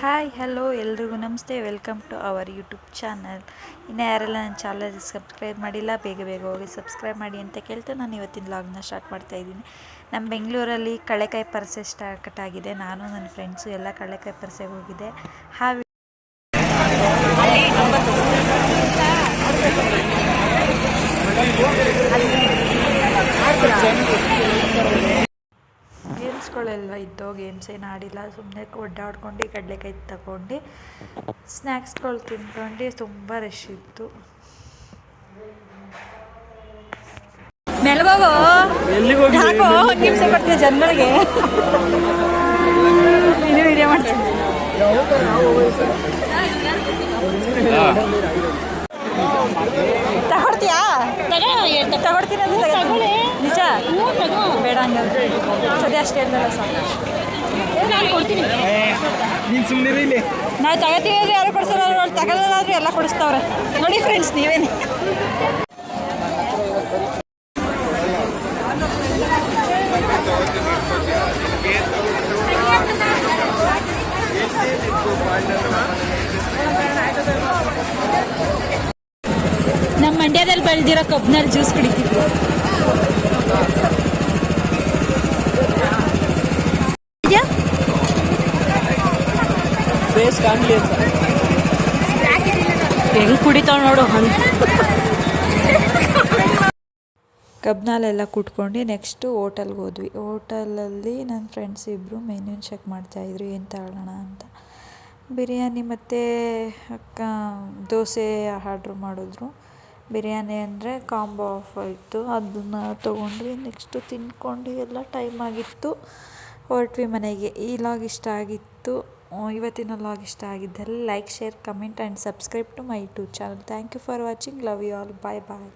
Hi hello ಎಲ್ರಿಗೂ ನಮಸ್ತೆ. Welcome to our YouTube channel. ಇನ್ನು ಯಾರೆಲ್ಲ ನನ್ನ ಚಾನಲ್ ಸಬ್ಸ್ಕ್ರೈಬ್ ಮಾಡಿಲ್ಲ ಬೇಗ ಬೇಗ ಹೋಗಿ ಸಬ್ಸ್ಕ್ರೈಬ್ ಮಾಡಿ ಅಂತ ಕೇಳ್ತಾ ನಾನು ಇವತ್ತಿನ ವ್ಲಾಗ್ನ ಸ್ಟಾರ್ಟ್ ಮಾಡ್ತಾಯಿದ್ದೀನಿ. ನಮ್ಮ ಬೆಂಗಳೂರಲ್ಲಿ ಕಳ್ಳೆಕಾಯಿ ಪರಿಷೆ ಸ್ಟಾರ್ಟ್ ಆಗಿದೆ. ನಾನು ನನ್ನ ಫ್ರೆಂಡ್ಸು ಎಲ್ಲ ಕಳ್ಳೆಕಾಯಿ ಪರಿಷೆಗೆ ಹೋಗಿದೆ. ಗೇಮ್ಸ್ಗಳೆಲ್ಲ ಇದ್ದೋ ಗೇಮ್ಸ್ ಏನು ಆಡಿಲ್ಲ, ಸುಮ್ಮನೆ ಒಡ್ಡಾಡ್ಕೊಂಡು ಕಡಲೆಕಾಯಿ ತಗೊಂಡು ಸ್ನ್ಯಾಕ್ಸ್ಗಳು ತಿನ್ಕೊಂಡು ತುಂಬ ರಶ್ ಇತ್ತು. ಮೆಲ್ಗೋಗೋ ಹಾಕೋ ನಿಮಿಷ ಕೊಡ್ತೀನಿ ಜನಗಳಿಗೆ. ನೀನು ವಿಡಿಯೋ ಮಾಡ್ತೀನಿ. ತಗೊಡ್ತೀಯಾ? ತಗೊಡ್ತೀನಿ ಅಂತ ನಿಜ ಬೇಡ ಹಂಗಂದ್ರೆ ಸದ್ಯ ಅಷ್ಟೇ ಹೇಳ್ದಲ್ಲ ಸಾಕು. ನಾವು ತಗೋತೀವಿ ಅಂದರೆ ಯಾರು ಕೊಡಿಸೋಲ್ಲ, ತಗೊಳ್ಳೋದಾದ್ರೆ ಎಲ್ಲ ಕೊಡಿಸ್ತವ್ರೆ ನೋಡಿ ಫ್ರೆಂಡ್ಸ್ ನೀವೇನೆ. ನಮ್ಮ ಮಂಡ್ಯದಲ್ಲಿ ಬೆಳೆದಿರೋ ಕಬ್ಬಿನಲ್ಲಿ ಜ್ಯೂಸ್ ಕುಡಿತಿದ್ವಿ. ಹೆಂಗ್ ಕುಡಿತಾವ್ ನೋಡು ಹಂಗೆ. ಕಬ್ಬಿನಲ್ಲೆಲ್ಲ ಕುಟ್ಕೊಂಡು ನೆಕ್ಸ್ಟು ಹೋಟೆಲ್ಗೆ ಹೋದ್ವಿ. ಹೋಟೆಲಲ್ಲಿ ನನ್ನ ಫ್ರೆಂಡ್ಸ್ ಇಬ್ಬರು ಮೆನ್ಯೂನ್ ಚೆಕ್ ಮಾಡ್ತಾಯಿದ್ರು ಏನು ತಗೊಳ್ಳೋಣ ಅಂತ. ಬಿರಿಯಾನಿ ಮತ್ತು ದೋಸೆ ಆರ್ಡ್ರ್ ಮಾಡಿದ್ರು. ಬಿರಿಯಾನಿ ಅಂದರೆ ಕಾಂಬೋ ಆಫರ್ ಇತ್ತು, ಅದನ್ನು ತೊಗೊಂಡ್ವಿ. ನೆಕ್ಸ್ಟು ತಿಂದ್ಕೊಂಡು ಎಲ್ಲ ಟೈಮ್ ಆಗಿತ್ತು, ಹೊರಟ್ವಿ ಮನೆಗೆ. ಈ ಲಾಗ್ ಇಷ್ಟ ಆಗಿತ್ತು. ಇವತ್ತಿನ ಲಾಗ್ ಇಷ್ಟ ಆಗಿದ್ದಲ್ಲಿ like, share, comment and subscribe to my YouTube channel. Thank you for watching. Love you all. Bye bye.